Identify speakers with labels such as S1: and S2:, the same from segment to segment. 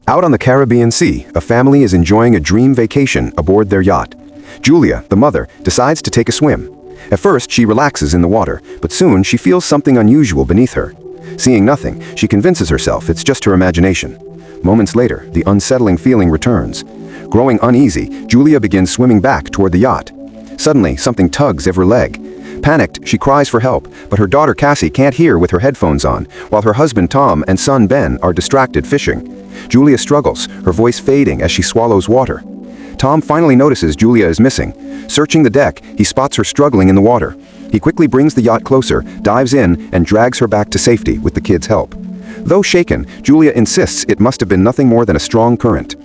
S1: Out on the Caribbean Sea, a family is enjoying a dream vacation aboard their yacht. Julia, the mother, decides to take a swim. At first, she relaxes in the water, but soon she feels something unusual beneath her. Seeing nothing, she convinces herself it's just her imagination. Moments later, the unsettling feeling returns. Growing uneasy, Julia begins swimming back toward the yacht. Suddenly, something tugs at her leg. Panicked, she cries for help, but her daughter Cassie can't hear with her headphones on, while her husband Tom and son Ben are distracted fishing. Julia struggles, her voice fading as she swallows water. Tom finally notices Julia is missing. Searching the deck, he spots her struggling in the water. He quickly brings the yacht closer, dives in, and drags her back to safety with the kids' help. Though shaken, Julia insists it must have been nothing more than a strong current.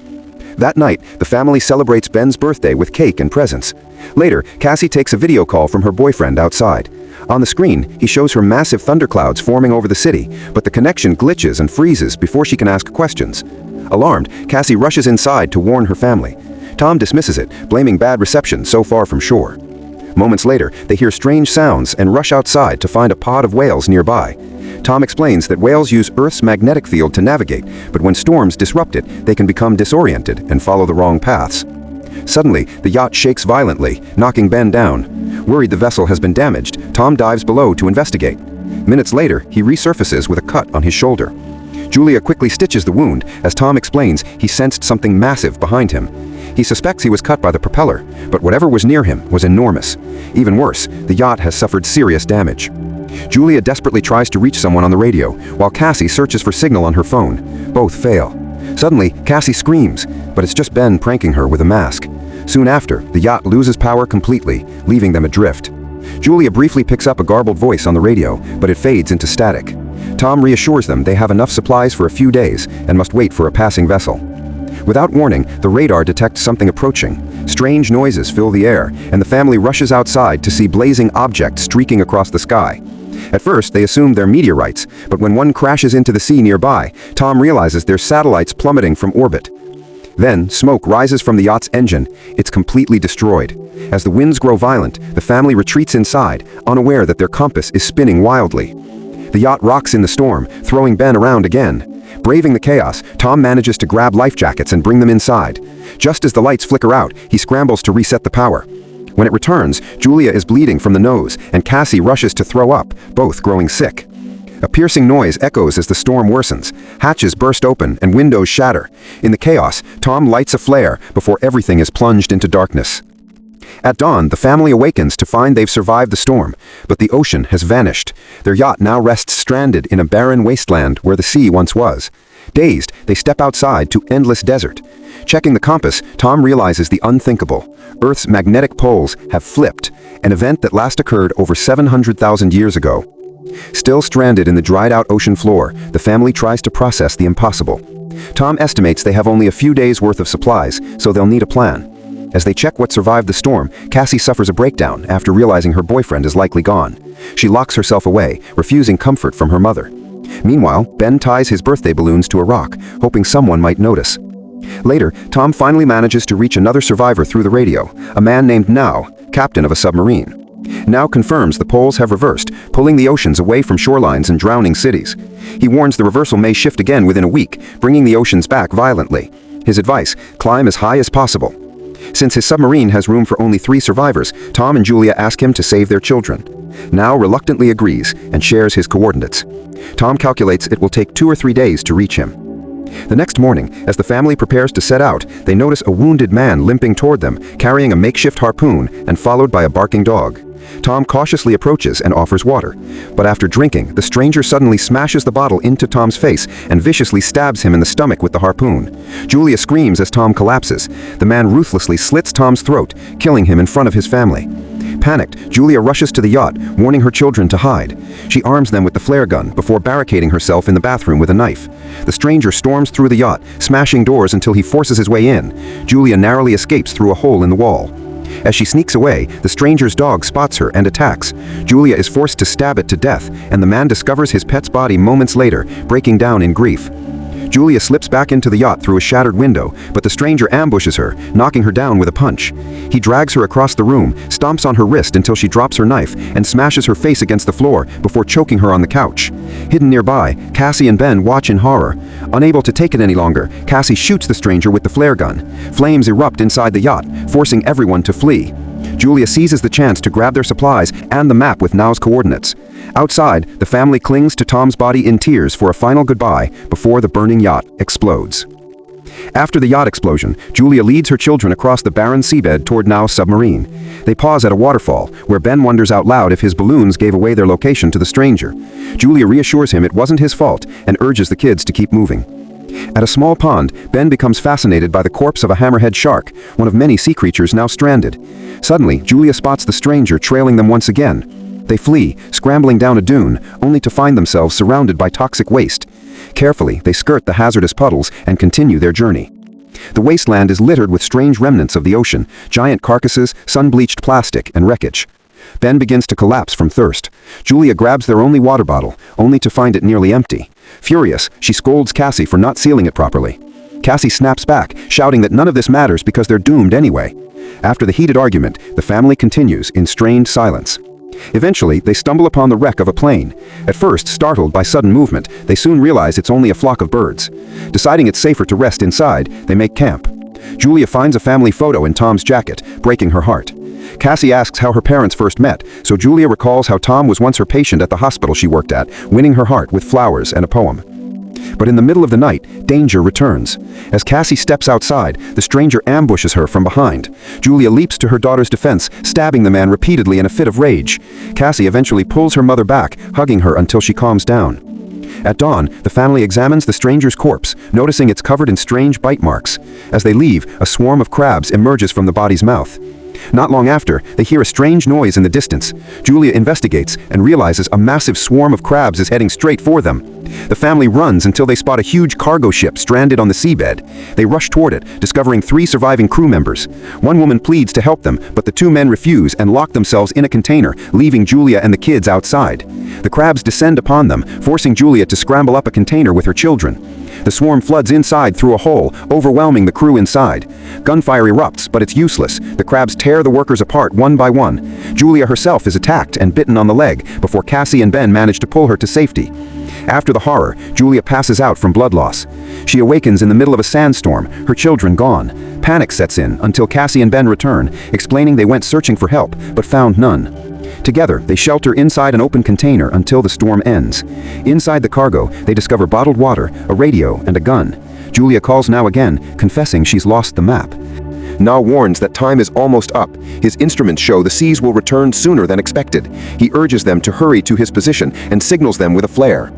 S1: That night, the family celebrates Ben's birthday with cake and presents. Later, Cassie takes a video call from her boyfriend outside. On the screen, he shows her massive thunderclouds forming over the city, but the connection glitches and freezes before she can ask questions. Alarmed, Cassie rushes inside to warn her family. Tom dismisses it, blaming bad reception so far from shore. Moments later, they hear strange sounds and rush outside to find a pod of whales nearby. Tom explains that whales use Earth's magnetic field to navigate, but when storms disrupt it, they can become disoriented and follow the wrong paths. Suddenly, the yacht shakes violently, knocking Ben down. Worried the vessel has been damaged, Tom dives below to investigate. Minutes later, he resurfaces with a cut on his shoulder. Julia quickly stitches the wound. As Tom explains, he sensed something massive behind him. He suspects he was cut by the propeller, but whatever was near him was enormous. Even worse, the yacht has suffered serious damage. Julia desperately tries to reach someone on the radio, while Cassie searches for signal on her phone. Both fail. Suddenly, Cassie screams, but it's just Ben pranking her with a mask. Soon after, the yacht loses power completely, leaving them adrift. Julia briefly picks up a garbled voice on the radio, but it fades into static. Tom reassures them they have enough supplies for a few days and must wait for a passing vessel. Without warning, the radar detects something approaching. Strange noises fill the air, and the family rushes outside to see blazing objects streaking across the sky. At first, they assume they're meteorites, but when one crashes into the sea nearby, Tom realizes they're satellites plummeting from orbit. Then, smoke rises from the yacht's engine. It's completely destroyed. As the winds grow violent, the family retreats inside, unaware that their compass is spinning wildly. The yacht rocks in the storm, throwing Ben around again. Braving the chaos, Tom manages to grab life jackets and bring them inside. Just as the lights flicker out, he scrambles to reset the power. When it returns, Julia is bleeding from the nose, and Cassie rushes to throw up, both growing sick. A piercing noise echoes as the storm worsens. Hatches burst open and windows shatter. In the chaos, Tom lights a flare before everything is plunged into darkness. At dawn, the family awakens to find they've survived the storm, but the ocean has vanished. Their yacht now rests stranded in a barren wasteland where the sea once was. Dazed, they step outside to endless desert. Checking the compass, Tom realizes the unthinkable. Earth's magnetic poles have flipped, an event that last occurred over 700,000 years ago. Still stranded in the dried-out ocean floor, the family tries to process the impossible. Tom estimates they have only a few days' worth of supplies, so they'll need a plan. As they check what survived the storm, Cassie suffers a breakdown after realizing her boyfriend is likely gone. She locks herself away, refusing comfort from her mother. Meanwhile, Ben ties his birthday balloons to a rock, hoping someone might notice. Later, Tom finally manages to reach another survivor through the radio, a man named Now, captain of a submarine. Now confirms the poles have reversed, pulling the oceans away from shorelines and drowning cities. He warns the reversal may shift again within a week, bringing the oceans back violently. His advice: climb as high as possible. Since his submarine has room for only 3 survivors, Tom and Julia ask him to save their children. Now reluctantly agrees and shares his coordinates. Tom calculates it will take 2 or 3 days to reach him. The next morning, as the family prepares to set out, they notice a wounded man limping toward them, carrying a makeshift harpoon and followed by a barking dog. Tom cautiously approaches and offers water. But after drinking, the stranger suddenly smashes the bottle into Tom's face and viciously stabs him in the stomach with the harpoon. Julia screams as Tom collapses. The man ruthlessly slits Tom's throat, killing him in front of his family. Panicked, Julia rushes to the yacht, warning her children to hide. She arms them with the flare gun before barricading herself in the bathroom with a knife. The stranger storms through the yacht, smashing doors until he forces his way in. Julia narrowly escapes through a hole in the wall. As she sneaks away, the stranger's dog spots her and attacks. Julia is forced to stab it to death, and the man discovers his pet's body moments later, breaking down in grief. Julia slips back into the yacht through a shattered window, but the stranger ambushes her, knocking her down with a punch. He drags her across the room, stomps on her wrist until she drops her knife, and smashes her face against the floor before choking her on the couch. Hidden nearby, Cassie and Ben watch in horror. Unable to take it any longer, Cassie shoots the stranger with the flare gun. Flames erupt inside the yacht, forcing everyone to flee. Julia seizes the chance to grab their supplies and the map with Now's coordinates. Outside, the family clings to Tom's body in tears for a final goodbye before the burning yacht explodes. After the yacht explosion, Julia leads her children across the barren seabed toward Now's submarine. They pause at a waterfall, where Ben wonders out loud if his balloons gave away their location to the stranger. Julia reassures him it wasn't his fault and urges the kids to keep moving. At a small pond, Ben becomes fascinated by the corpse of a hammerhead shark, one of many sea creatures now stranded. Suddenly, Julia spots the stranger trailing them once again. They flee, scrambling down a dune, only to find themselves surrounded by toxic waste. Carefully, they skirt the hazardous puddles and continue their journey. The wasteland is littered with strange remnants of the ocean, giant carcasses, sun-bleached plastic, and wreckage. Ben begins to collapse from thirst. Julia grabs their only water bottle, only to find it nearly empty. Furious, she scolds Cassie for not sealing it properly. Cassie snaps back, shouting that none of this matters because they're doomed anyway. After the heated argument, the family continues in strained silence. Eventually, they stumble upon the wreck of a plane. At first, startled by sudden movement, they soon realize it's only a flock of birds. Deciding it's safer to rest inside, they make camp. Julia finds a family photo in Tom's jacket, breaking her heart. Cassie asks how her parents first met, so Julia recalls how Tom was once her patient at the hospital she worked at, winning her heart with flowers and a poem. But in the middle of the night, danger returns. As Cassie steps outside, the stranger ambushes her from behind. Julia leaps to her daughter's defense, stabbing the man repeatedly in a fit of rage. Cassie eventually pulls her mother back, hugging her until she calms down. At dawn, the family examines the stranger's corpse, noticing it's covered in strange bite marks. As they leave, a swarm of crabs emerges from the body's mouth. Not long after, they hear a strange noise in the distance. Julia investigates and realizes a massive swarm of crabs is heading straight for them. The family runs until they spot a huge cargo ship stranded on the seabed. They rush toward it, discovering 3 surviving crew members. One woman pleads to help them, but the 2 men refuse and lock themselves in a container, leaving Julia and the kids outside. The crabs descend upon them, forcing Julia to scramble up a container with her children. The swarm floods inside through a hole, overwhelming the crew inside. Gunfire erupts, but it's useless. The crabs tear the workers apart one by one. Julia herself is attacked and bitten on the leg before Cassie and Ben manage to pull her to safety. After the horror, Julia passes out from blood loss. She awakens in the middle of a sandstorm, her children gone. Panic sets in until Cassie and Ben return, explaining they went searching for help, but found none. Together, they shelter inside an open container until the storm ends. Inside the cargo, they discover bottled water, a radio, and a gun. Julia calls Now again, confessing she's lost the map. Now warns that time is almost up. His instruments show the seas will return sooner than expected. He urges them to hurry to his position and signals them with a flare.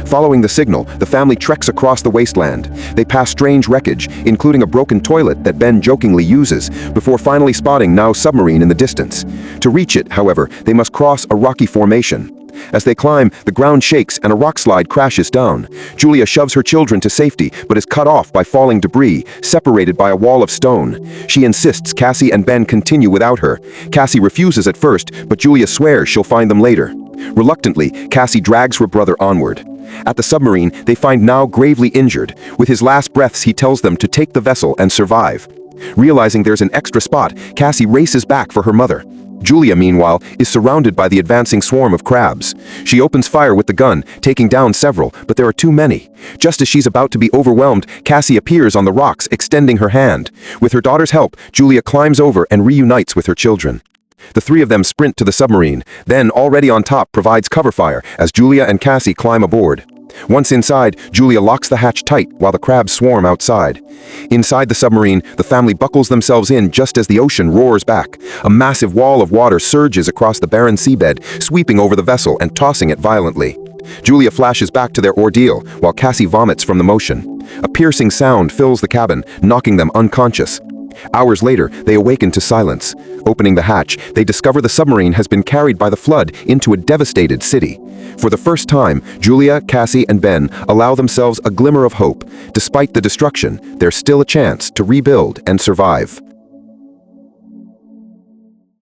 S1: Following the signal, the family treks across the wasteland. They pass strange wreckage, including a broken toilet that Ben jokingly uses, before finally spotting Now's submarine in the distance. To reach it, however, they must cross a rocky formation. As they climb, the ground shakes and a rock slide crashes down. Julia shoves her children to safety, but is cut off by falling debris, separated by a wall of stone. She insists Cassie and Ben continue without her. Cassie refuses at first, but Julia swears she'll find them later. Reluctantly, Cassie drags her brother onward. At the submarine, they find Now gravely injured. With his last breaths, he tells them to take the vessel and survive. Realizing there's an extra spot, Cassie races back for her mother. Julia, meanwhile, is surrounded by the advancing swarm of crabs. She opens fire with the gun, taking down several, but there are too many. Just as she's about to be overwhelmed, Cassie appears on the rocks, extending her hand. With her daughter's help, Julia climbs over and reunites with her children. The 3 of them sprint to the submarine, then, already on top, provides cover fire as Julia and Cassie climb aboard. Once inside, Julia locks the hatch tight while the crabs swarm outside. Inside the submarine, the family buckles themselves in just as the ocean roars back. A massive wall of water surges across the barren seabed, sweeping over the vessel and tossing it violently. Julia flashes back to their ordeal, while Cassie vomits from the motion. A piercing sound fills the cabin, knocking them unconscious. Hours later, they awaken to silence. Opening the hatch, they discover the submarine has been carried by the flood into a devastated city. For the first time, Julia, Cassie, and Ben allow themselves a glimmer of hope. Despite the destruction, there's still a chance to rebuild and survive.